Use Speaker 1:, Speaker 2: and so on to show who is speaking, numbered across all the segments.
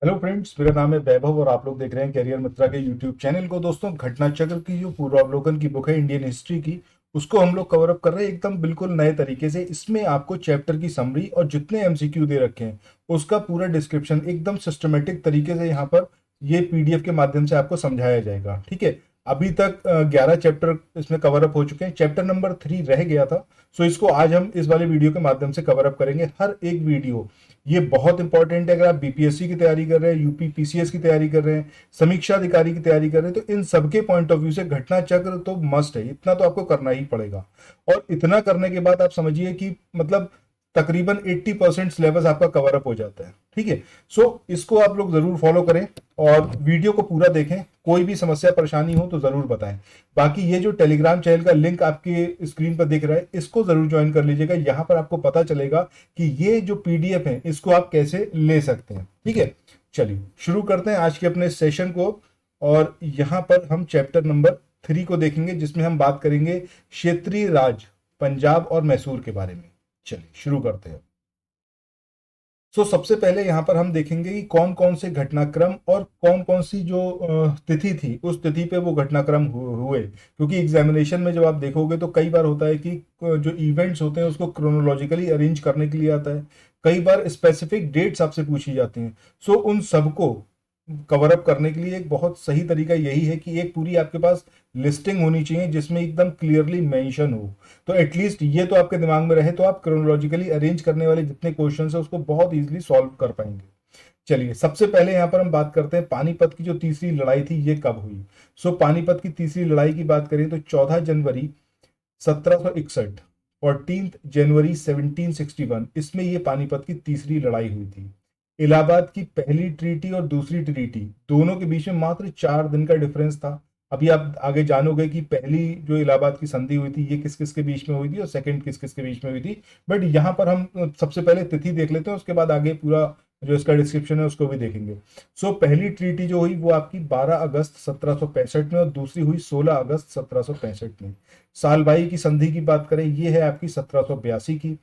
Speaker 1: Hello friends, मेरा नाम है वैभव और आप लोग देख रहे हैं कैरियर मित्रा के यूट्यूब चैनल को। दोस्तों, घटना चक्र की जो पूर्वावलोकन की बुक है इंडियन हिस्ट्री की, उसको हम लोग कवर अप कर रहे हैं एकदम बिल्कुल नए तरीके से। इसमें आपको चैप्टर की समरी और जितने एमसीक्यू दे रखे हैं उसका पूरा डिस्क्रिप्शन एकदम सिस्टमेटिक तरीके से यहाँ पर ये पीडीएफ के माध्यम से आपको समझाया जाएगा। ठीक है। अभी तक 11 चैप्टर इसमें कवर अप हो चुके हैं। चैप्टर नंबर 3 रह गया था। सो इसको आज हम इस वाले वीडियो के माध्यम से कवर अप करेंगे। हर एक वीडियो ये बहुत इंपॉर्टेंट है। अगर आप बीपीएससी की तैयारी कर रहे हैं, यूपी पीसीएस की तैयारी कर रहे हैं, समीक्षा अधिकारी की तैयारी कर रहे हैं, तो इन सबके पॉइंट ऑफ व्यू से घटना चक्र तो मस्ट है। इतना तो आपको करना ही पड़ेगा। और इतना करने के बाद आप समझिए कि मतलब तकरीबन 80% सिलेबस आपका कवर अप हो जाता है। ठीक है। सो इसको आप लोग जरूर फॉलो करें और वीडियो को पूरा देखें। कोई भी समस्या परेशानी हो तो जरूर बताएं। बाकी ये जो टेलीग्राम चैनल का लिंक आपके स्क्रीन पर दिख रहा है, इसको जरूर ज्वाइन कर लीजिएगा। यहाँ पर आपको पता चलेगा कि ये जो पीडीएफ है इसको आप कैसे ले सकते हैं। ठीक है। चलिए शुरू करते हैं आज के अपने सेशन को। और यहाँ पर हम चैप्टर नंबर 3 को देखेंगे, जिसमें हम बात करेंगे क्षेत्रीय राज पंजाब और मैसूर के बारे में। चलिए शुरू करते हैं। सबसे पहले यहाँ पर हम देखेंगे कि कौन कौन से घटनाक्रम और कौन कौन सी जो तिथि थी, उस तिथि पे वो घटनाक्रम हुए। क्योंकि एग्जामिनेशन में जब आप देखोगे तो कई बार होता है कि जो इवेंट्स होते हैं उसको क्रोनोलॉजिकली अरेंज करने के लिए आता है। कई बार स्पेसिफिक डेट्स आपसे पूछी जाती हैं। उन सबको कवर अप करने के लिए एक बहुत सही तरीका यही है कि एक पूरी आपके पास लिस्टिंग होनी चाहिए जिसमें एकदम क्लियरली मेंशन हो। तो एटलीस्ट ये तो आपके दिमाग में रहे, तो आप क्रोनोलॉजिकली अरेंज करने वाले जितने क्वेश्चन है उसको बहुत इजीली सॉल्व कर पाएंगे। चलिए सबसे पहले यहाँ पर हम बात करते हैं पानीपत की जो तीसरी लड़ाई थी ये कब हुई। पानीपत की तीसरी लड़ाई की बात करें तो 14 जनवरी 1761, 14 जनवरी 1761, इसमें ये पानीपत की तीसरी लड़ाई हुई थी। इलाहाबाद की पहली ट्रीटी और दूसरी ट्रीटी दोनों के बीच में मात्र 4 दिन का डिफरेंस था। अभी आप आगे जानोगे कि पहली जो इलाहाबाद की संधि हुई थी ये किस किस के बीच में हुई थी और सेकंड किस किस के बीच में हुई थी। बट यहाँ पर हम सबसे पहले तिथि देख लेते हैं, उसके बाद आगे पूरा जो इसका डिस्क्रिप्शन है उसको भी देखेंगे। पहली ट्रीटी जो हुई वो आपकी 12 अगस्त 1765 में और दूसरी हुई 16 अगस्त 1765 में। सालबाई की संधि की बात करें ये है आपकी 1782 की।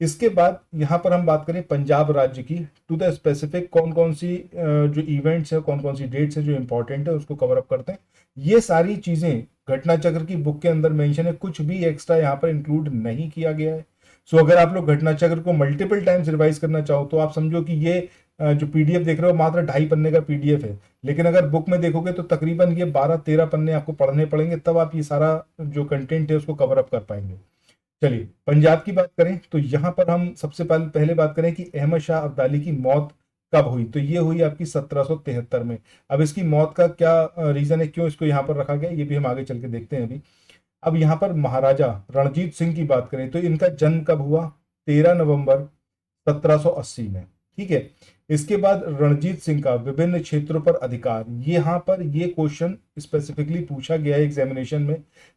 Speaker 1: इसके बाद यहाँ पर हम बात करें पंजाब राज्य की, टू द स्पेसिफिक कौन कौन सी जो इवेंट्स है, कौन कौन सी डेट्स है जो इंपॉर्टेंट है उसको कवर अप करते हैं। ये सारी चीजें घटना चक्र की बुक के अंदर मेंशन है, कुछ भी एक्स्ट्रा यहाँ पर इंक्लूड नहीं किया गया है। अगर आप लोग घटना चक्र को मल्टीपल टाइम्स रिवाइज करना चाहो तो आप समझो कि ये जो पीडीएफ देख रहे हो मात्र 2.5 पन्ने का पीडीएफ है। लेकिन अगर बुक में देखोगे तो तकरीबन ये 12-13 पन्ने आपको पढ़ने पड़ेंगे, तब आप ये सारा जो कंटेंट है उसको कवर अप कर पाएंगे। चलिए पंजाब की बात करें तो यहाँ पर हम सबसे पहले बात करें कि अहमद शाह अब्दाली की मौत कब हुई। तो ये हुई आपकी 1773 में। अब इसकी मौत का क्या रीजन है, क्यों इसको यहाँ पर रखा गया, ये भी हम आगे चल के देखते हैं अभी। अब यहाँ पर महाराजा रणजीत सिंह की बात करें तो इनका जन्म कब हुआ, 13 नवंबर 1780 में। ठीक है। इसके बाद रणजीत सिंह का विभिन्न क्षेत्रों पर अधिकार, यहाँ पर ये क्वेश्चन स्पेसिफिकली पूछा गया है एग्जामिनेशन में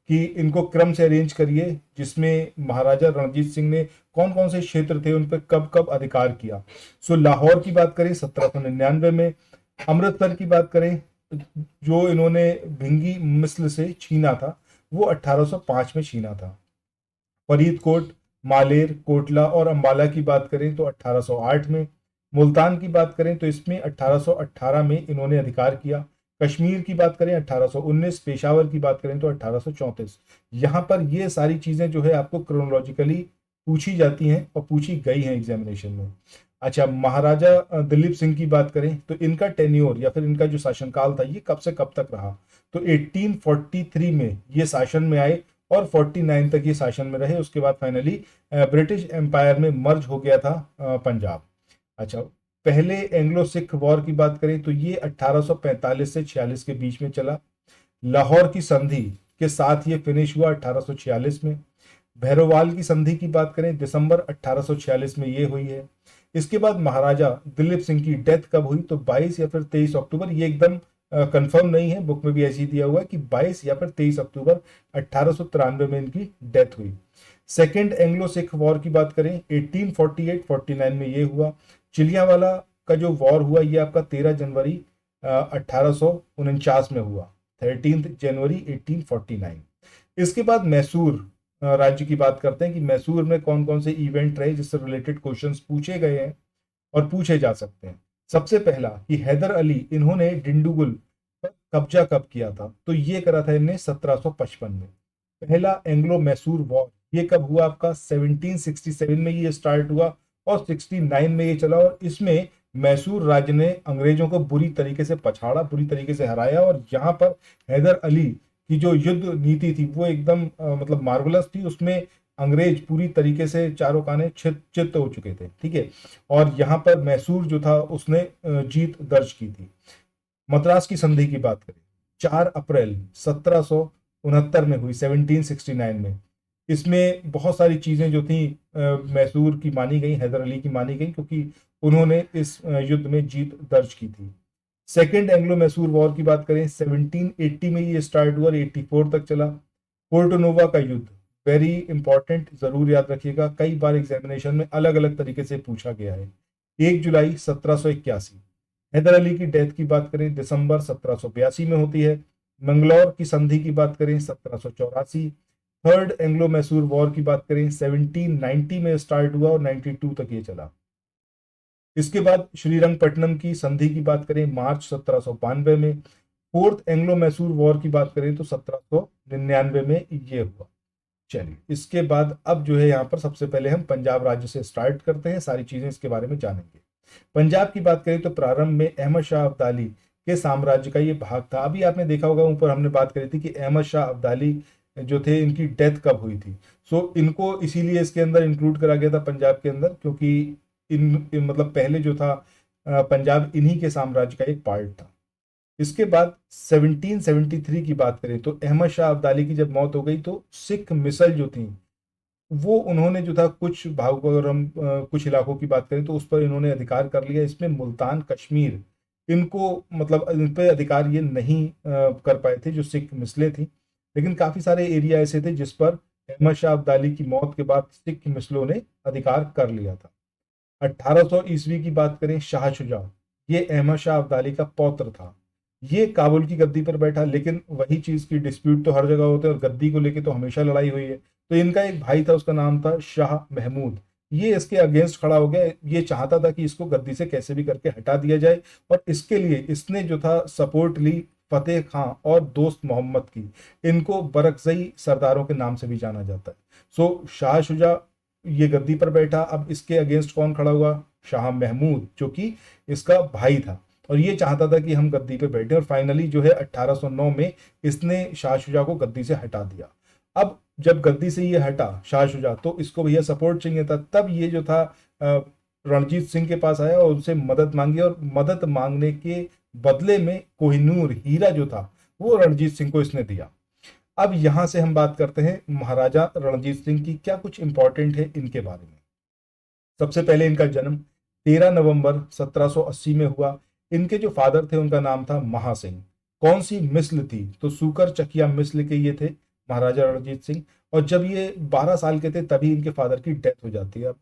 Speaker 1: कि इनको क्रम से अरेंज करिए जिसमें महाराजा रणजीत सिंह ने कौन कौन से क्षेत्र थे उन पर कब कब अधिकार किया। लाहौर की बात करें 1799 में। अमृतसर की बात करें जो इन्होंने भिंगी मिस्र से छीना था वो 1805 में छीना था। फरीदकोट, मालेर, कोटला और अंबाला की बात करें तो 1808 में। मुल्तान की बात करें तो इसमें 1818 में इन्होंने अधिकार किया। कश्मीर की बात करें 1819, पेशावर की बात करें तो 1834। यहाँ पर ये सारी चीजें जो है आपको क्रोनोलॉजिकली पूछी जाती हैं और पूछी गई हैं एग्जामिनेशन में। अच्छा, महाराजा दिलीप सिंह की बात करें तो इनका टेन्योर या फिर इनका जो शासनकाल था ये कब से कब तक रहा। 1843 में ये शासन में आए और 49 तक ये शासन में रहे। उसके बाद फाइनली ब्रिटिश एम्पायर में मर्ज हो गया था पंजाब। अच्छा, पहले एंग्लो सिख वॉर की बात करें तो ये 1845 से 46 के बीच में चला। लाहौर की संधि के साथ ये फिनिश हुआ 1846 में। भैरोवाल की संधि की बात करें दिसंबर 1846 में ये हुई है। इसके बाद महाराजा दिलीप सिंह की डेथ कब हुई तो 22 या फिर 23 अक्टूबर, ये एकदम कंफर्म नहीं है, बुक में भी ऐसे ही दिया हुआ है कि 22 या फिर 23 अक्टूबर 1893 में इनकी डेथ हुई। सेकेंड एंग्लो सिख वॉर की बात करें 1848-49 में ये हुआ। चिलियावाला का जो वॉर हुआ ये आपका 13 जनवरी 1849 में हुआ, 13 जनवरी 1849। इसके बाद मैसूर राज्य की बात करते हैं कि मैसूर में कौन कौन से इवेंट रहे जिससे रिलेटेड क्वेश्चंस पूछे गए हैं और पूछे जा सकते हैं। सबसे पहला कि हैदर अली इन्होंने डिंडुगुल पर कब्जा कब किया था, तो ये करा था इन्हें 1755 में। पहला एंग्लो मैसूर वॉर ये कब हुआ आपका, 1767 में ये स्टार्ट हुआ और 69 में ये चला, और इसमें मैसूर राज्य ने अंग्रेजों को बुरी तरीके से पछाड़ा, बुरी तरीके से हराया, और यहाँ पर हैदर अली की जो युद्ध नीति थी वो एकदम मतलब मार्वलस थी। उसमें अंग्रेज पूरी तरीके से चारों काने चित्त हो चुके थे, ठीक है। और यहाँ पर मैसूर जो था उसने जीत दर्ज की थी। मद्रास की संधि की बात करें, 4 अप्रैल 1769 में हुई, 1769 में। इसमें बहुत सारी चीजें जो थी मैसूर की मानी गई, हैदर अली की मानी गई, क्योंकि उन्होंने इस युद्ध में जीत दर्ज की थी। सेकेंड एंग्लो मैसूर वॉर की बात करें, 1780 में ये स्टार्ट हुआ और 84 तक चला। पोर्टोनोवा का युद्ध वेरी इंपॉर्टेंट, जरूर याद रखिएगा, कई बार एग्जामिनेशन में अलग अलग तरीके से पूछा गया है। 1 जुलाई 1781। हैदर अली की डेथ की बात करें, दिसंबर 1782 में होती है। मंगलौर की संधि की बात करें, 1784। थर्ड एंग्लो मैसूर वॉर की बात करें, 1790 में स्टार्ट हुआ और 92 तक ये चला। इसके बाद श्रीरंगपट्टनम की संधि की बात करें, मार्च 1792 में। फोर्थ एंग्लो मैसूर वॉर की बात करें तो 1799 में ये हुआ। चलिए, इसके बाद अब जो है यहाँ पर सबसे पहले हम पंजाब राज्य से स्टार्ट करते हैं, सारी चीजें इसके बारे में जानेंगे। पंजाब की बात करें तो प्रारंभ में अहमद शाह अब्दाली के साम्राज्य का ये भाग था। अभी आपने देखा होगा, ऊपर हमने बात करी थी कि अहमद शाह अब्दाली जो थे इनकी डेथ कब हुई थी। सो इनको इसीलिए इसके अंदर इंक्लूड करा गया था पंजाब के अंदर, क्योंकि मतलब पहले जो था पंजाब इन्हीं के साम्राज्य का एक पार्ट था। इसके बाद 1773 की बात करें तो अहमद शाह अब्दाली की जब मौत हो गई तो सिख मिसल जो थी वो उन्होंने जो था कुछ भागों को, अगर हम कुछ इलाकों की बात करें तो उस पर इन्होंने अधिकार कर लिया। इसमें मुल्तान कश्मीर इनको मतलब इन पे अधिकार ये नहीं कर पाए थे जो सिख मिसलें थी, लेकिन काफी सारे एरिया ऐसे थे जिस पर अहमद शाह अब्दाली की मौत के बाद सिख मिसलों ने अधिकार कर लिया था। 1800 ईस्वी की बात करें, शाह शुजा ये अहमद शाह अब्दाली का पौत्र था। ये काबुल की गद्दी पर बैठा, लेकिन वही चीज की डिस्प्यूट तो हर जगह होते हैं और गद्दी को लेके तो हमेशा लड़ाई हुई है। तो इनका एक भाई था, उसका नाम था शाह महमूद। ये इसके अगेंस्ट खड़ा हो गया, ये चाहता था कि इसको गद्दी से कैसे भी करके हटा दिया जाए, और इसके लिए इसने जो था सपोर्ट ली फतेह खां और दोस्त मोहम्मद की। इनको बरकजई सरदारों के नाम से भी जाना जाता है। सो शाह शुजा ये गद्दी पर बैठा, अब इसके अगेंस्ट कौन खड़ा हुआ, शाह महमूद, जो कि इसका भाई था, और ये चाहता था कि हम गद्दी पे बैठे, और फाइनली जो है 1809 में इसने शाह शुजा को गद्दी से हटा दिया। अब जब गद्दी से ये हटा शाह शुजा, तो इसको भैया सपोर्ट चाहिए था। तब ये जो था रणजीत सिंह के पास आया और उनसे मदद मांगी, और मदद मांगने के बदले में कोहिनूर हीरा जो था वो रणजीत सिंह को इसने दिया। अब यहां से हम बात करते हैं महाराजा रणजीत सिंह की, क्या कुछ इंपॉर्टेंट है इनके बारे में। सबसे पहले इनका जन्म 13 नवंबर 1780 में हुआ। इनके जो फादर थे उनका नाम था महासिंह। कौन सी मिस्ल थी, तो सूकर चकिया मिस्ल के ये थे महाराजा रणजीत सिंह। और जब ये 12 साल के थे तभी इनके फादर की डेथ हो जाती है। अब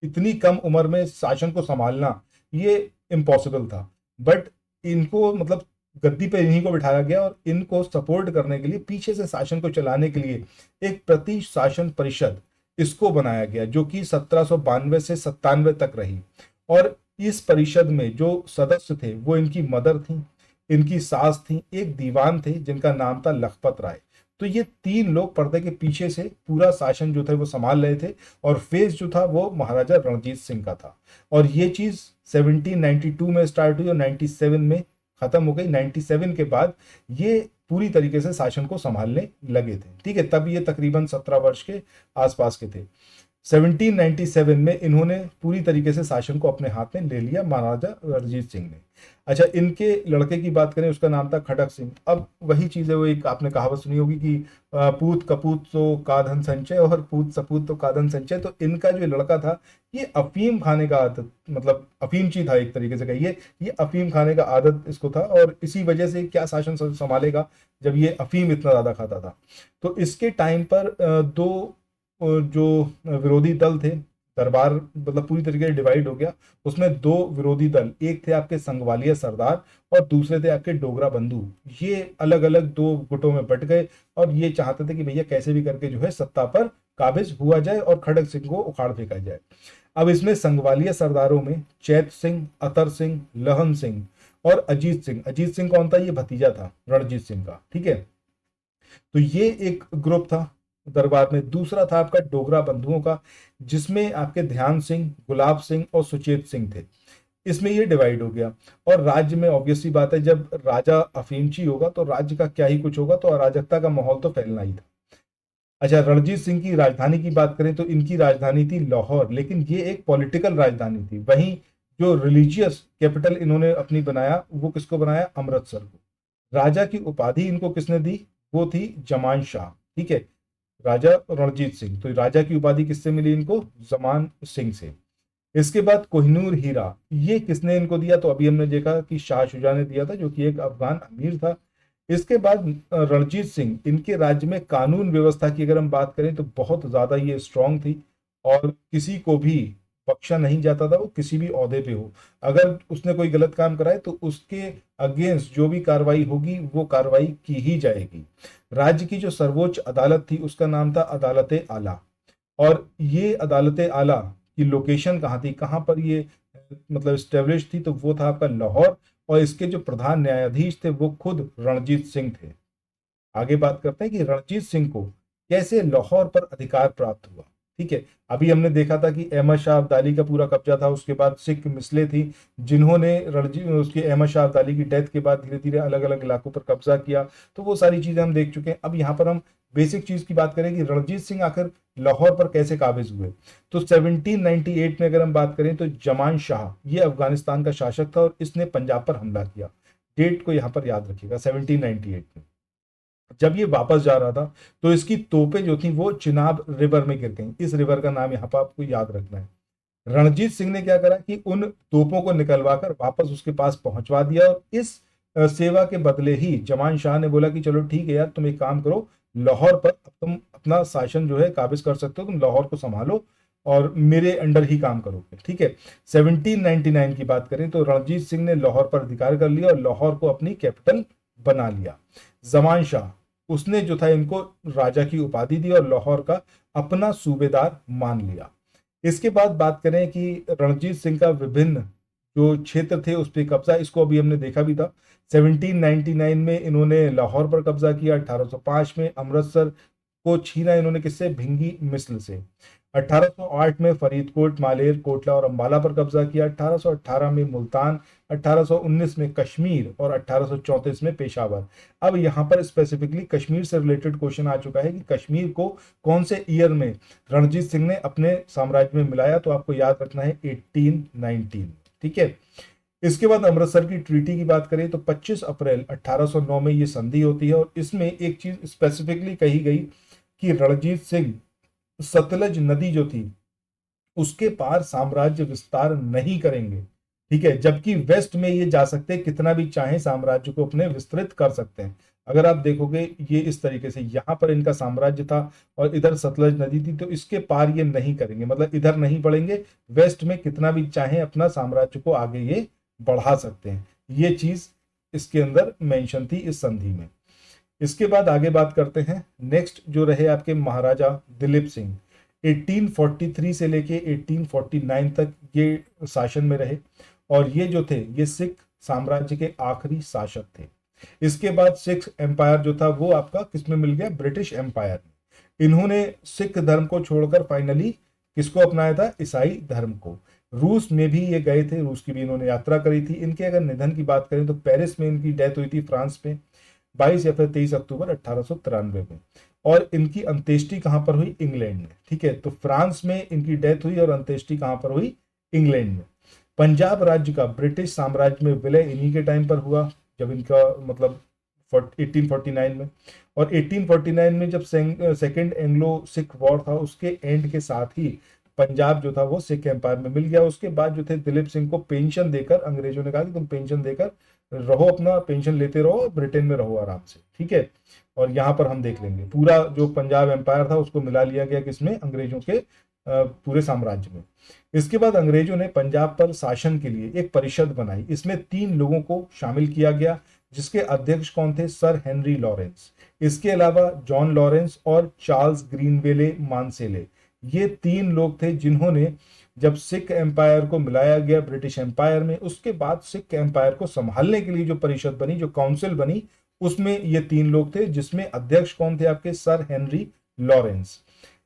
Speaker 1: इतनी कम उम्र में शासन को संभालना ये इम्पॉसिबल था, बट इनको मतलब गद्दी पे इन्हीं को बिठाया गया, और इनको सपोर्ट करने के लिए, पीछे से शासन को चलाने के लिए एक प्रति शासन परिषद इसको बनाया गया, जो कि 1792 से 97 तक रही। और इस परिषद में जो सदस्य थे वो इनकी मदर थी, इनकी सास थी, एक दीवान थे जिनका नाम था लखपत राय। तो ये 3 लोग पर्दे के पीछे से पूरा शासन जो था वो संभाल रहे थे, और फेस जो था वो महाराजा रणजीत सिंह का था। और ये चीज 1792 में स्टार्ट हुई और 97 में खत्म हो गई। 97 के बाद ये पूरी तरीके से शासन को संभालने लगे थे, ठीक है। तब ये तकरीबन 17 वर्ष के आसपास के थे। 1797 में इन्होंने पूरी तरीके से शासन को अपने हाथ में ले लिया महाराजा रणजीत सिंह ने। अच्छा, इनके लड़के की बात करें, उसका नाम था खड़क सिंह। अब वही चीज है, वो एक आपने कहावत सुनी होगी कि पूत कपूत तो का धन संचय और पूत सपूत तो का धन संचय। तो इनका जो लड़का था ये अफीम खाने का आदत, मतलब अफीमची था एक तरीके से कहिए, ये अफीम खाने का आदत इसको था, और इसी वजह से क्या शासन संभालेगा जब ये अफीम इतना ज्यादा खाता था। तो इसके टाइम पर दो जो विरोधी दल थे, दरबार मतलब पूरी तरीके से डिवाइड हो गया। उसमें 2 विरोधी दल, एक थे आपके संगवालिया सरदार और दूसरे थे आपके डोगरा बंधु। ये अलग अलग 2 गुटों में बट गए, और ये चाहते थे कि भैया कैसे भी करके जो है सत्ता पर काबिज हुआ जाए और खड़क सिंह को उखाड़ फेंका जाए। अब इसमें संगवालिया सरदारों में चैत सिंह, अतर सिंह, लहन सिंह और अजीत सिंह। अजीत सिंह कौन था? ये भतीजा था रणजीत सिंह का, ठीक है। तो ये एक ग्रुप था दरबार में। दूसरा था आपका डोगरा बंधुओं का, जिसमें आपके ध्यान सिंह, गुलाब सिंह और सुचेत सिंह थे। इसमें ये डिवाइड हो गया। और राज्य में ऑब्वियस सी बात है, जब राजा अफीमची होगा तो राज्य का क्या ही कुछ होगा, तो अराजकता का माहौल तो फैलना ही था। अच्छा, रणजीत सिंह की राजधानी की बात करें तो इनकी राजधानी थी लाहौर, लेकिन ये एक पॉलिटिकल राजधानी थी। वहीं जो रिलीजियस कैपिटल इन्होंने अपनी बनाया, वो किसको बनाया? अमृतसर को। राजा की उपाधि इनको किसने दी? वो थी जमान शाह, ठीक है। राजा रणजीत सिंह, तो राजा की उपाधि किससे मिली इनको? जमान सिंह से। इसके बाद कोहिनूर हीरा, ये किसने इनको दिया? तो अभी हमने देखा कि शाह शुजा ने दिया था, जो कि एक अफगान अमीर था। इसके बाद रणजीत सिंह, इनके राज्य में कानून व्यवस्था की अगर हम बात करें तो बहुत ज्यादा ये स्ट्रांग थी, और किसी को भी बख्शा नहीं जाता था, वो किसी भी ओहदे पे हो। अगर उसने कोई गलत काम कराए तो उसके अगेंस्ट जो भी कार्रवाई होगी वो कार्रवाई की ही जाएगी। राज्य की जो सर्वोच्च अदालत थी उसका नाम था अदालत आला। और ये अदालत आला की लोकेशन कहाँ थी, कहाँ पर ये मतलब स्टेब्लिश थी? तो वो था आपका लाहौर। और इसके जो प्रधान न्यायाधीश थे वो खुद रणजीत सिंह थे। आगे बात करते हैं कि रणजीत सिंह को कैसे लाहौर पर अधिकार प्राप्त हुआ, ठीक है। अभी हमने देखा था कि अहमद शाह अब्दाली का पूरा कब्जा था, उसके बाद सिख मिसले थी जिन्होंने रणजीत उसके अहमद शाह अब्दाली की डेथ के बाद धीरे धीरे अलग अलग इलाकों पर कब्जा किया। तो वो सारी चीजें हम देख चुके हैं। अब यहाँ पर हम बेसिक चीज की बात करें कि रणजीत सिंह आखिर लाहौर पर कैसे काबिज हुए। तो 1798 में अगर हम बात करें तो जमान शाह ये अफगानिस्तान का शासक था और इसने पंजाब पर हमला किया। डेट को यहाँ पर याद रखिएगा, 1798 में। जब ये वापस जा रहा था तो इसकी तोपें जो थी वो चिनाब रिवर में गिर गई। इस रिवर का नाम यहाँ पर आपको याद रखना है। रणजीत सिंह ने क्या करा कि उन तोपों को निकलवा कर वापस उसके पास पहुंचवा दिया, और इस सेवा के बदले ही जमान शाह ने बोला कि चलो ठीक है यार, तुम एक काम करो, लाहौर पर अब तुम अपना शासन जो है काबिज कर सकते हो, तुम लाहौर को संभालो और मेरे अंडर ही काम करोगे, ठीक है। 1799 की बात करें तो रणजीत सिंह ने लाहौर पर अधिकार कर लिया और लाहौर को अपनी कैपिटल बना लिया। जमान शाह, उसने जो था इनको राजा की उपाधि दी और लाहौर का अपना सूबेदार मान लिया। इसके बाद बात करें कि रणजीत सिंह का विभिन्न जो क्षेत्र थे उस पर कब्जा, इसको अभी हमने देखा भी था। 1799 में इन्होंने लाहौर पर कब्जा किया। 1805 में अमृतसर को छीना इन्होंने, किससे? भिंगी मिसल से। 1808 में फरीदकोट, मालेर, कोटला और अंबाला पर कब्जा किया। 1818 में मुल्तान, 1819 में कश्मीर और 1834 में पेशावर। अब यहाँ पर स्पेसिफिकली कश्मीर से रिलेटेड क्वेश्चन आ चुका है कि कश्मीर को कौन से ईयर में रणजीत सिंह ने अपने साम्राज्य में मिलाया, तो आपको याद रखना है 1819, ठीक है। इसके बाद अमृतसर की ट्रीटी की बात करें तो 25 अप्रैल 1809 में ये संधि होती है, और इसमें एक चीज स्पेसिफिकली कही गई कि रणजीत सिंह सतलज नदी जो थी उसके पार साम्राज्य विस्तार नहीं करेंगे, ठीक है। जबकि वेस्ट में ये जा सकते हैं, कितना भी चाहे साम्राज्य को अपने विस्तृत कर सकते हैं। अगर आप देखोगे ये इस तरीके से, यहाँ पर इनका साम्राज्य था और इधर सतलज नदी थी, तो इसके पार ये नहीं करेंगे, मतलब इधर नहीं बढ़ेंगे। वेस्ट में कितना भी चाहे अपना साम्राज्य को आगे ये बढ़ा सकते हैं। ये चीज इसके अंदर मेंशन थी इस संधि में। इसके बाद आगे बात करते हैं। नेक्स्ट जो रहे आपके महाराजा दिलीप सिंह, 1843 से लेके 1849 तक ये शासन में रहे, और ये जो थे ये सिख साम्राज्य के आखिरी शासक थे। इसके बाद सिख एम्पायर जो था वो आपका किसमें मिल गया? ब्रिटिश एम्पायर में। इन्होंने सिख धर्म को छोड़कर फाइनली किसको अपनाया था? ईसाई धर्म को। रूस में भी ये गए थे, रूस की भी इन्होंने यात्रा करी थी। इनके अगर निधन की बात करें तो पेरिस में इनकी डेथ हुई थी, फ्रांस में, 22 या फिर 23 अक्टूबर 1893 में। और इनकी अंत्येष्टि कहां पर हुई? इंग्लैंड में, ठीक है। तो फ्रांस में इनकी डेथ हुई और अंत्येष्टि कहां पर हुई? इंग्लैंड में। पंजाब राज्य का ब्रिटिश साम्राज्य में विलय इन्हीं के टाइम पर हुआ, जब इनका मतलब 1849 में। और 1849 में जब सेकेंड एंग्लो सिख वॉर था, उसके एंड के साथ ही पंजाब जो था वो सिख एम्पायर में मिल गया। उसके बाद जो थे दिलीप सिंह को पेंशन देकर अंग्रेजों ने कहा कि तुम पेंशन देकर रहो, अपना पेंशन लेते रहो, ब्रिटेन में रहो आराम से, ठीक है। और यहाँ पर हम देख लेंगे पूरा जो पंजाब एम्पायर था उसको मिला लिया गया किसमें? अंग्रेजों के पूरे साम्राज्य में। इसके बाद अंग्रेजों ने पंजाब पर शासन के लिए एक परिषद बनाई। इसमें 3 लोगों को शामिल किया गया, जिसके अध्यक्ष कौन थे? Sir Henry Lawrence. इसके अलावा जॉन लॉरेंस और चार्ल्स ग्रीनवेले मानसेले, ये 3 लोग थे जिन्होंने जब सिख एम्पायर को मिलाया गया ब्रिटिश एम्पायर में, उसके बाद सिख एम्पायर को संभालने के लिए जो परिषद बनी, जो काउंसिल बनी, उसमें ये 3 लोग थे, जिसमें अध्यक्ष कौन थे आपके, सर हेनरी लॉरेंस।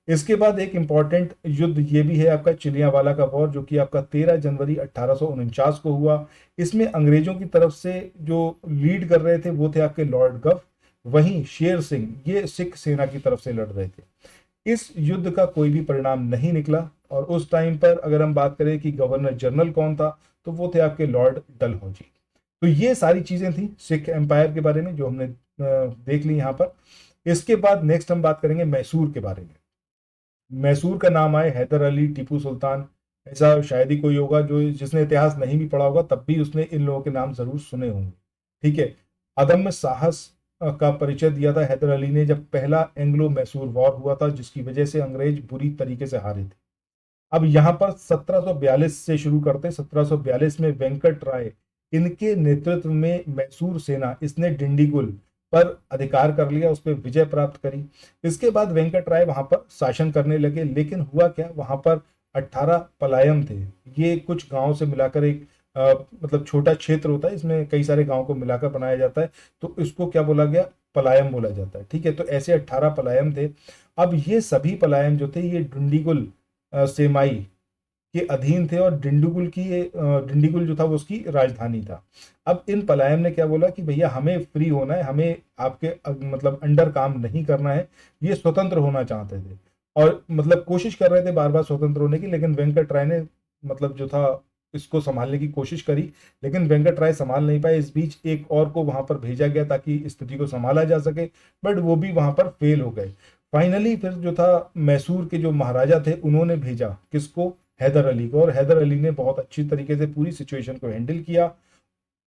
Speaker 1: इसके बाद एक इंपॉर्टेंट युद्ध ये भी है आपका चिलियावाला का वॉर, जो कि आपका 13 जनवरी 1849 को हुआ। इसमें अंग्रेजों की तरफ से जो लीड कर रहे थे वो थे आपके लॉर्ड गफ, वहीं शेर सिंह ये सिख सेना की तरफ से लड़ रहे थे। इस युद्ध का कोई भी परिणाम नहीं निकला, और उस टाइम पर अगर हम बात करें कि गवर्नर जनरल कौन था, तो वो थे आपके लॉर्ड डलहौजी। तो ये सारी चीजें थी सिख एम्पायर के बारे में जो हमने देख ली यहाँ पर। इसके बाद नेक्स्ट हम बात करेंगे मैसूर के बारे में। मैसूर का नाम आए हैदर अली, टीपू सुल्तान, ऐसा शायद ही कोई होगा जो जिसने इतिहास नहीं भी पढ़ा होगा तब भी उसने इन लोगों के नाम जरूर सुने होंगे। ठीक है, अदम्य साहस का परिचय दिया था हैदर अली ने जब पहला एंग्लो मैसूर वॉर हुआ था, जिसकी वजह से अंग्रेज बुरी तरीके से हारे थे। अब यहाँ पर 1742 से शुरू करते, 1742 में वेंकट राय, इनके नेतृत्व में मैसूर सेना, इसने डिंडीगुल पर अधिकार कर लिया, उस पर विजय प्राप्त करी। इसके बाद वेंकट राय वहां पर शासन करने लगे, लेकिन हुआ क्या, वहां पर 18 पलायम थे। ये कुछ गांवों से मिलाकर एक मतलब छोटा क्षेत्र होता है, इसमें कई सारे गांव को मिलाकर बनाया जाता है, तो इसको क्या बोला गया, पलायम बोला जाता है। ठीक है, तो ऐसे 18 पलायम थे। अब ये सभी पलायम जो थे ये डिंडीगुल सेमाई के अधीन थे, और डिंडीगुल जो था वो उसकी राजधानी था। अब इन पलायम ने क्या बोला कि भैया हमें फ्री होना है, हमें आपके मतलब अंडर काम नहीं करना है। ये स्वतंत्र होना चाहते थे, और मतलब कोशिश कर रहे थे बार बार स्वतंत्र होने की, लेकिन वेंकट राय ने मतलब जो था इसको संभालने की कोशिश करी, लेकिन वेंकट राय संभाल नहीं पाए। इस बीच एक और को वहां पर भेजा गया ताकि स्थिति को संभाला जा सके, बट वो भी वहां पर फेल हो गए। फाइनली फिर जो था मैसूर के जो महाराजा थे उन्होंने भेजा किसको, हैदर अली को, और हैदर अली ने बहुत अच्छी तरीके से पूरी सिचुएशन को हैंडल किया।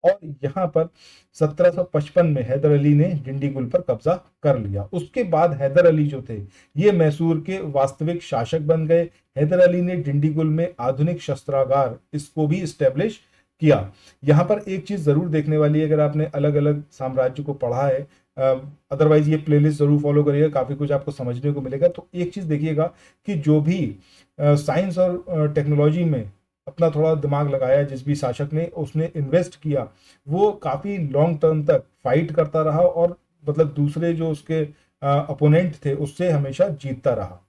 Speaker 1: और यहाँ पर 1755 में हैदर अली ने डिंडीगुल पर कब्जा कर लिया। उसके बाद हैदर अली जो थे ये मैसूर के वास्तविक शासक बन गए। हैदर अली ने डिंडीगुल में आधुनिक शस्त्रागार इसको भी स्टेब्लिश किया। यहाँ पर एक चीज जरूर देखने वाली है, अगर आपने अलग अलग साम्राज्य को पढ़ा है, अदरवाइज ये प्लेलिस्ट जरूर फॉलो करिएगा, काफी कुछ आपको समझने को मिलेगा। तो एक चीज देखिएगा कि जो भी साइंस और टेक्नोलॉजी में अपना थोड़ा दिमाग लगाया जिस भी शासक ने, उसने इन्वेस्ट किया, वो काफी लॉन्ग टर्म तक फाइट करता रहा, और मतलब दूसरे जो उसके अपोनेंट थे उससे हमेशा जीतता रहा।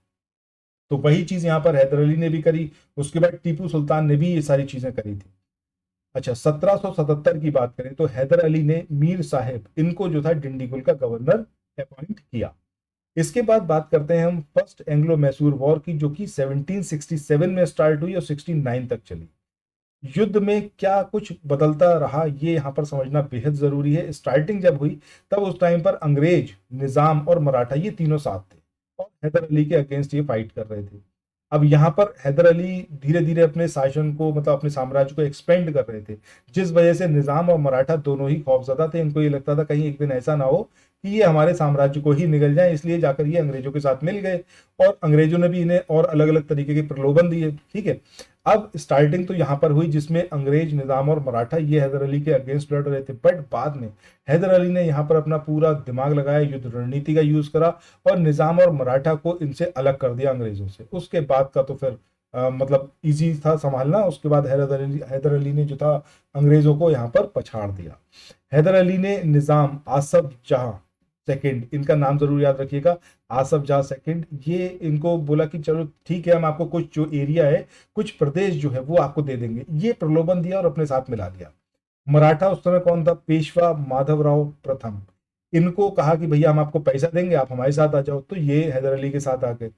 Speaker 1: तो वही चीज यहाँ पर हैदर अली ने भी करी। उसके बाद टीपू सुल्तान ने भी ये सारी चीजें करी थी। अच्छा, 1777 की बात करें तो हैदर अली ने मीर साहेब इनको जो था डिंडीगुल का गवर्नर अपॉइंट किया। इसके बाद बात करते हैं हम फर्स्ट एंग्लो मैसूर वॉर की, जो कि 1767 में स्टार्ट हुई और 69 तक चली। युद्ध में क्या कुछ बदलता रहा ये यहाँ पर समझना बेहद जरूरी है। स्टार्टिंग जब हुई तब उस टाइम पर अंग्रेज, निजाम और मराठा ये तीनों साथ थे, और हैदर अली के अगेंस्ट ये फाइट कर रहे थे। अब यहाँ पर हैदर अली धीरे धीरे अपने शासन को मतलब अपने साम्राज्य को एक्सपेंड कर रहे थे, जिस वजह से निजाम और मराठा दोनों ही खौफजदा थे। इनको ये लगता था कहीं एक दिन ऐसा ना हो कि ये हमारे साम्राज्य को ही निगल जाए, इसलिए जाकर ये अंग्रेजों के साथ मिल गए, और अंग्रेजों ने भी इन्हें और अलग अलग तरीके के प्रलोभन दिए। ठीक है, अब स्टार्टिंग तो यहाँ पर हुई जिसमें अंग्रेज, निजाम और मराठा ये हैदर अली के अगेंस्ट लड़ रहे थे, बट बाद में हैदर अली ने यहाँ पर अपना पूरा दिमाग लगाया, युद्ध रणनीति का यूज करा, और निजाम और मराठा को इनसे अलग कर दिया अंग्रेजों से। उसके बाद का तो फिर मतलब इजी था संभालना। उसके बाद हैदर अली ने जो था अंग्रेजों को यहाँ पर पछाड़ दिया। हैदर अली ने निजाम आसफ जहां सेकंड, इनका नाम जरूर याद रखिएगा, आसफ जहां सेकंड, ये इनको बोला कि चलो ठीक है, हम आपको कुछ जो एरिया है, कुछ प्रदेश जो है वो आपको दे देंगे। ये प्रलोभन दिया और अपने साथ मिला लिया। मराठा उस समय कौन था, पेशवा माधवराव प्रथम, इनको कहा कि भैया हम आपको पैसा देंगे, आप हमारे साथ आ जाओ, तो ये हैदर अली के साथ आ गए।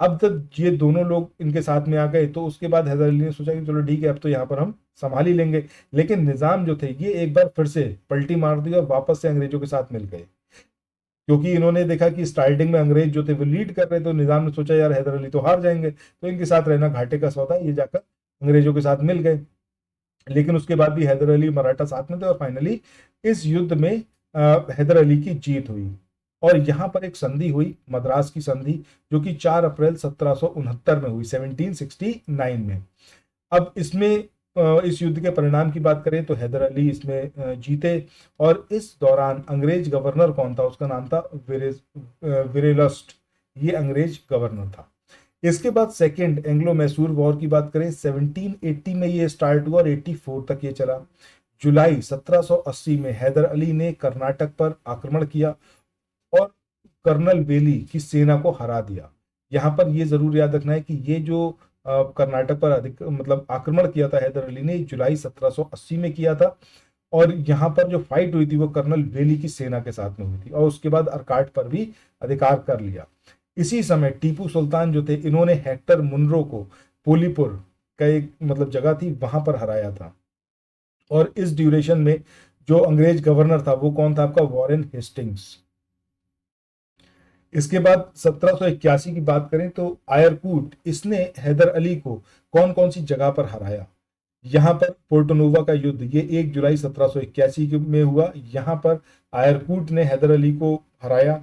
Speaker 1: अब तक ये दोनों लोग इनके साथ में आ गए, तो उसके बाद हैदर अली ने सोचा कि चलो ठीक है, अब तो यहाँ पर हम संभाल ही लेंगे। लेकिन निजाम जो थे ये एक बार फिर से पलटी मार दी और वापस से अंग्रेजों के साथ मिल गए, क्योंकि इन्होंने देखा कि स्टार्टिंग में अंग्रेज जो थे वो लीड कर रहे थे, तो निजाम ने सोचा यार हैदर अली तो हार जाएंगे, तो इनके साथ रहना घाटे का सौदा है, ये जाकर अंग्रेजों के साथ मिल गए। लेकिन उसके बाद भी हैदर अली मराठा साथ में थे, और फाइनली इस युद्ध में हैदर अली की जीत हुई। और यहाँ पर एक संधि हुई, मद्रास की संधि, जो कि 4 अप्रैल 1769 में हुई, 1769 में। अब इसमें इस युद्ध के परिणाम की बात करें तो हैदर अली इसमें जीते, और इस दौरान अंग्रेज गवर्नर कौन था, उसका नाम था विरेलस्ट, ये अंग्रेज गवर्नर था। इसके बाद सेकेंड एंग्लो मैसूर वॉर की बात करें, 1780 में ये स्टार्ट हुआ और 84 तक ये चला। जुलाई 1780 में हैदर अली ने कर्नाटक पर आक्रमण किया और कर्नल वेली की सेना को हरा दिया। यहाँ पर ये जरूर याद रखना है कि ये जो कर्नाटक पर अधिक मतलब आक्रमण किया था हैदर अली ने, जुलाई 1780 में किया था। और यहाँ पर जो फाइट हुई थी वो कर्नल वेली की सेना के साथ में हुई थी, और उसके बाद अर्काट पर भी अधिकार कर लिया। इसी समय टीपू सुल्तान जो थे, इन्होंने हेक्टर मुनरो को पोलीपुर का एक मतलब जगह थी वहां पर हराया था। और इस ड्यूरेशन में जो अंग्रेज गवर्नर था वो कौन था? आपका वॉरेन हेस्टिंग्स। इसके बाद 1781 की बात करें तो आयरकूट, इसने हैदर अली को कौन कौन सी जगह पर हराया? यहाँ पर पोर्टोनोवा का युद्ध, ये 1 जुलाई 1781 में हुआ। यहाँ पर आयरकूट ने हैदर अली को हराया,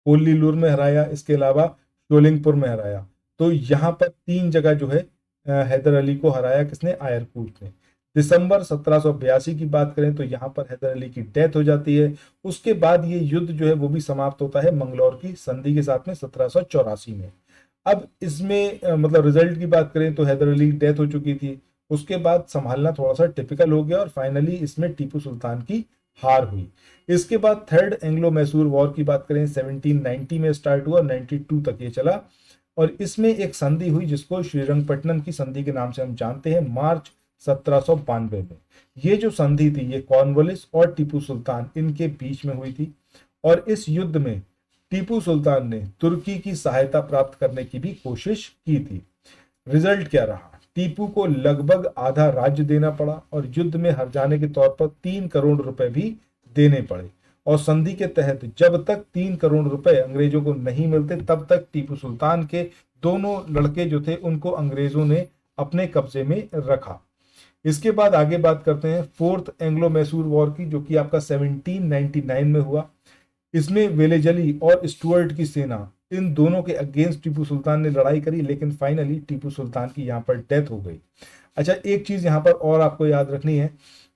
Speaker 1: कोल्लीलूर में हराया, इसके अलावा शोलिंगपुर में हराया। तो यहाँ पर 3 जगह जो है हैदर अली को हराया किसने? आयरकूट ने। दिसंबर 1782 की बात करें तो यहाँ पर हैदर अली की डेथ हो जाती है। उसके बाद ये युद्ध जो है वो भी समाप्त होता है मंगलौर की संधि के साथ में 1784 में। अब इसमें मतलब रिजल्ट की बात करें तो हैदर अली की डेथ हो चुकी थी, उसके बाद संभालना थोड़ा सा टिपिकल हो गया और फाइनली इसमें टीपू सुल्तान की हार हुई। इसके बाद थर्ड एंग्लो मैसूर वॉर की बात करें, 1790 में स्टार्ट हुआ, 92 तक ये चला। और इसमें एक संधि हुई जिसको श्रीरंगपट्टनम की संधि के नाम से हम जानते हैं, मार्च 1792 में। ये जो संधि थी ये कॉर्नवालिस और टीपू सुल्तान इनके बीच में हुई थी। और इस युद्ध में टीपू सुल्तान ने तुर्की की सहायता प्राप्त करने की भी कोशिश की थी। रिजल्ट क्या रहा? टीपू को लगभग आधा राज्य देना पड़ा और युद्ध में हार जाने के तौर पर 3 करोड़ रुपए भी देने पड़े। और संधि के तहत जब तक 3 करोड़ रुपए अंग्रेजों को नहीं मिलते तब तक टीपू सुल्तान के दोनों लड़के जो थे उनको अंग्रेजों ने अपने कब्जे में रखा। इसके बाद आगे बात करते हैं फोर्थ एंग्लो मैसूर वॉर की, जो कि आपका 1799 में हुआ। इसमें वेलेजली और स्टुअर्ट की सेना, इन दोनों के अगेंस्ट टीपू सुल्तान ने लड़ाई करी, लेकिन फाइनली टीपू सुल्तान की यहाँ पर डेथ हो गई। अच्छा, एक चीज यहाँ पर और आपको याद रखनी है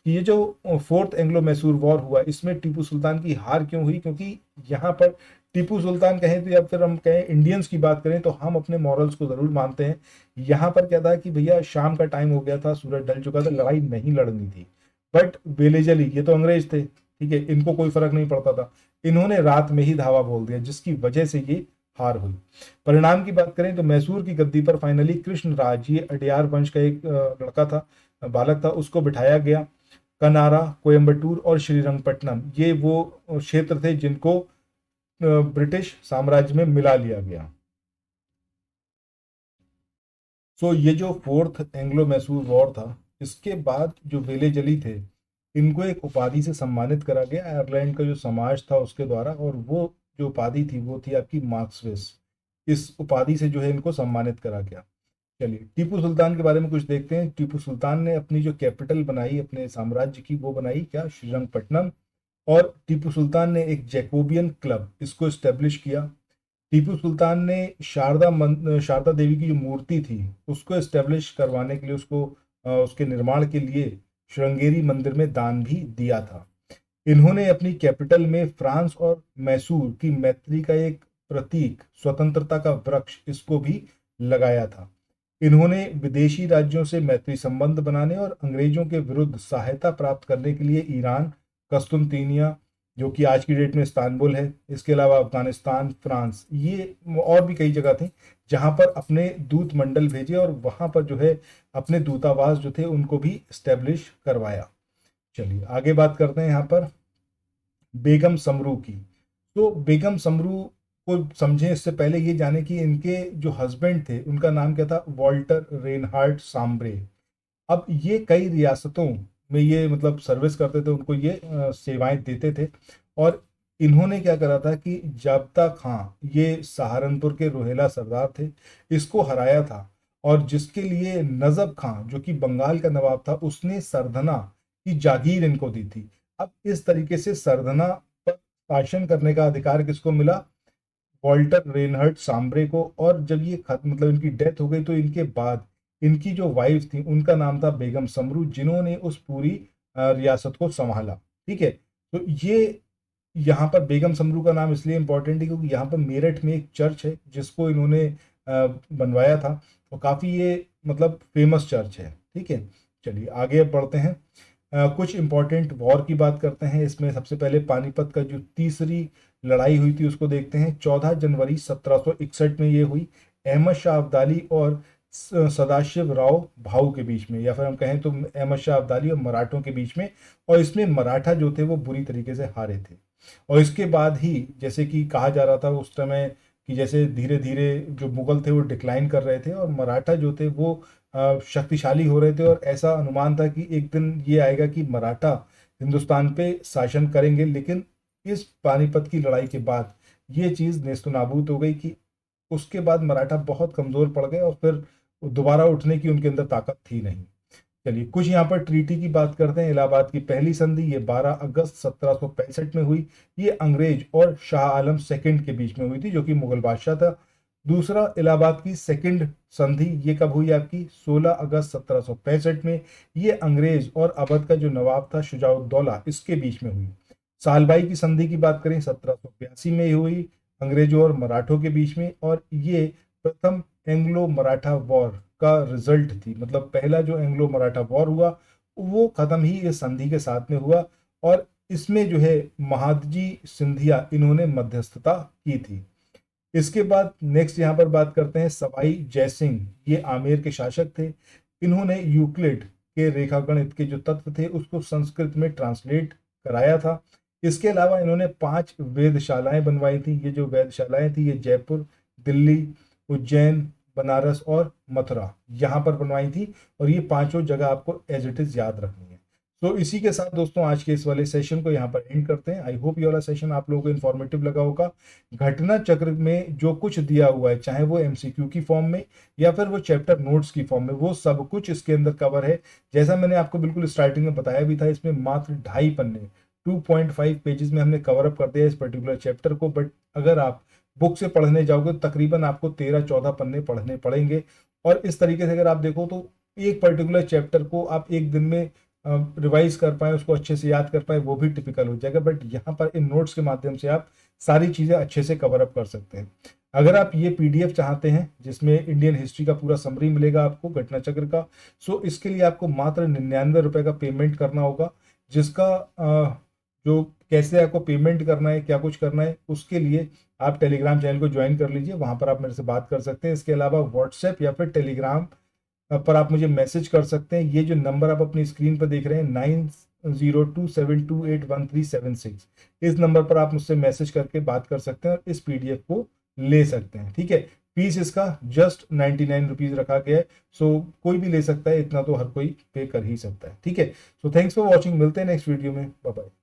Speaker 1: कि ये जो फोर्थ एंग्लो मैसूर वॉर हुआ इसमें टीपू सुल्तान की हार क्यों हुई? क्योंकि यहाँ पर टीपू सुल्तान कहें तो या फिर हम कहें इंडियंस की बात करें तो हम अपने मॉरल्स को जरूर मानते हैं। यहाँ पर क्या था कि भैया शाम का टाइम हो गया था, सूरज ढल चुका था, लड़ाई नहीं लड़नी थी। बट वेलेजली, ये तो अंग्रेज थे, ठीक है, इनको कोई फर्क नहीं पड़ता था, इन्होंने रात में ही धावा बोल दिया जिसकी वजह से ये हार हुई। परिणाम की बात करें तो मैसूर की गद्दी पर फाइनली कृष्ण राज, ये अडियार वंश का एक लड़का था, बालक था, उसको बिठाया गया। कनारा, कोयम्बटूर और श्रीरंगपट्टनम ये वो क्षेत्र थे जिनको ब्रिटिश साम्राज्य में मिला लिया गया। सो ये जो फोर्थ एंग्लो मैसूर वॉर था, इसके बाद जो वेलेजली थे इनको एक उपाधि से सम्मानित करा गया आयरलैंड का जो समाज था उसके द्वारा, और वो जो उपाधि थी वो थी आपकी मार्क्सवेस। इस उपाधि से जो है इनको सम्मानित करा गया। चलिए टीपू सुल्तान के बारे में कुछ देखते हैं। टीपू सुल्तान ने अपनी जो कैपिटल बनाई अपने साम्राज्य की वो बनाई क्या? श्रीरंगपट्टनम। और टीपू सुल्तान ने एक जैकोबियन क्लब इसको स्टेब्लिश किया। टीपू सुल्तान ने शारदा देवी की जो मूर्ति थी उसको एस्टेब्लिश करवाने के लिए, उसके निर्माण के लिए श्रृंगेरी मंदिर में दान भी दिया था। इन्होंने अपनी कैपिटल में फ्रांस और मैसूर की मैत्री का एक प्रतीक स्वतंत्रता का वृक्ष इसको भी लगाया था। इन्होंने विदेशी राज्यों से मैत्री संबंध बनाने और अंग्रेजों के विरुद्ध सहायता प्राप्त करने के लिए ईरान, कस्तुनतीनिया जो कि आज की डेट में इस्तांबुल है, इसके अलावा अफगानिस्तान, फ्रांस, ये और भी कई जगह थी जहां पर अपने दूत मंडल भेजे और वहां पर जो है अपने दूतावास जो थे उनको भी स्टेब्लिश करवाया। चलिए आगे बात करते हैं यहाँ पर बेगम समरू की। तो बेगम समरू को समझें इससे पहले ये जाने कि इनके जो हस्बैंड थे उनका नाम क्या था? Walter Reinhard Sambre. अब ये कई रियासतों में ये मतलब सर्विस करते थे, उनको ये सेवाएं देते थे। और इन्होंने क्या करा था कि जाब्ता खां, ये सहारनपुर के रोहेला सरदार थे, इसको हराया था। और जिसके लिए नजब खां जो कि बंगाल का नवाब था उसने सरधना की जागीर इनको दी थी। अब इस तरीके से सरधना पर शासन करने का अधिकार किसको मिला? वॉल्टर रेनहर्ड सांब्रे को। और जब ये खत्म मतलब इनकी डेथ हो गई तो इनके बाद इनकी जो वाइफ थी उनका नाम था बेगम समरू, जिन्होंने उस पूरी रियासत को संभाला। ठीक है, तो ये यहाँ पर बेगम समरू का नाम इसलिए इंपॉर्टेंट है क्योंकि यहाँ पर मेरठ में एक चर्च है जिसको इन्होंने बनवाया था, और काफ़ी ये मतलब फेमस चर्च है। ठीक है, चलिए आगे अब बढ़ते हैं। कुछ इंपॉर्टेंट वॉर की बात करते हैं। इसमें सबसे पहले पानीपत का जो तीसरी लड़ाई हुई थी उसको देखते हैं। 14 जनवरी 1761 में ये हुई, अहमद शाह अब्दाली और सदाशिव राव भाऊ के बीच में, या फिर हम कहें तो अहमद शाह अब्दाली और मराठों के बीच में। और इसमें मराठा जो थे वो बुरी तरीके से हारे थे। और इसके बाद ही जैसे कि कहा जा रहा था उस समय कि जैसे धीरे धीरे जो मुगल थे वो डिक्लाइन कर रहे थे और मराठा जो थे वो शक्तिशाली हो रहे थे, और ऐसा अनुमान था कि एक दिन ये आएगा कि मराठा हिंदुस्तान पे शासन करेंगे। लेकिन इस पानीपत की लड़ाई के बाद ये चीज़ नेस्तनाबूद हो गई कि उसके बाद मराठा बहुत कमज़ोर पड़ गए और फिर दोबारा उठने की उनके अंदर ताकत थी नहीं। चलिए कुछ यहाँ पर ट्रीटी की बात करते हैं। इलाहाबाद की पहली संधि ये 12 अगस्त 1765 में हुई। ये अंग्रेज और शाह आलम सेकंड के बीच में हुई थी, जो कि मुगल बादशाह था। दूसरा इलाहाबाद की सेकंड संधि ये कब हुई आपकी? 16 अगस्त 1765 में। ये अंग्रेज और अवध का जो नवाब था शुजाउद्दौला, इसके बीच में हुई। सालबाई की संधि की बात करें 1782 में हुई, अंग्रेजों और मराठों के बीच में, और ये प्रथम एंग्लो मराठा वॉर का रिजल्ट थी। मतलब पहला जो एंग्लो मराठा वॉर हुआ वो खत्म ही इस संधि के साथ में हुआ, और इसमें जो है महादजी सिंधिया इन्होंने मध्यस्थता की थी। इसके बाद नेक्स्ट यहाँ पर बात करते हैं सवाई जयसिंह, ये आमेर के शासक थे। इन्होंने यूक्लिड के रेखागणित के जो तत्व थे उसको संस्कृत में ट्रांसलेट कराया था। इसके अलावा इन्होंने 5 वेधशालाएं बनवाई थी। ये जो वेधशालाएं थी ये जयपुर, दिल्ली, उज्जैन, बनारस और मथुरा यहाँ पर बनवाई थी, और ये पांचों जगह आपको एज इट इज याद रखनी है। तो इसी के साथ दोस्तों आज के इस वाले सेशन को यहाँ पर एंड करते हैं। आई होप ये वाला सेशन आप लोगों को इन्फॉर्मेटिव लगा होगा। घटना चक्र में जो कुछ दिया हुआ है, चाहे वो एमसीक्यू की फॉर्म में या फिर वो चैप्टर नोट्स की फॉर्म में, वो सब कुछ इसके अंदर कवर है। जैसा मैंने आपको बिल्कुल स्टार्टिंग में बताया भी था, इसमें मात्र 2.5 पन्ने 2.5 पेजेस में हमने कवर अप कर दिया इस पर्टिकुलर चैप्टर को। बट अगर आप बुक से पढ़ने जाओगे तो तकरीबन आपको 13-14 पन्ने पढ़ने पड़ेंगे। और इस तरीके से अगर आप देखो तो एक पर्टिकुलर चैप्टर को आप एक दिन में रिवाइज कर पाए, उसको अच्छे से याद कर पाए, वो भी टिपिकल हो जाएगा। बट यहाँ पर इन नोट्स के माध्यम से आप सारी चीज़ें अच्छे से कवर अप कर सकते हैं। अगर आप ये पीडीएफ चाहते हैं जिसमें इंडियन हिस्ट्री का पूरा समरी मिलेगा आपको घटना चक्र का, सो इसके लिए आपको मात्र 99 रुपए का पेमेंट करना होगा। जिसका जो कैसे आपको पेमेंट करना है, क्या कुछ करना है, उसके लिए आप टेलीग्राम चैनल को ज्वाइन कर लीजिए। वहां पर आप मेरे से बात कर सकते हैं। इसके अलावा व्हाट्सएप या फिर टेलीग्राम पर आप मुझे मैसेज कर सकते हैं। ये जो नंबर आप अपनी स्क्रीन पर देख रहे हैं 9027281376, इस नंबर पर आप मुझसे मैसेज करके बात कर सकते हैं और इस पीडीएफ को ले सकते हैं। ठीक है, फीस इसका जस्ट 99 रुपीज रखा गया है। सो कोई भी ले सकता है, इतना तो हर कोई पे कर ही सकता है। ठीक है, सो थैंक्स फॉर वॉचिंग। मिलते हैं नेक्स्ट वीडियो में। Bye bye.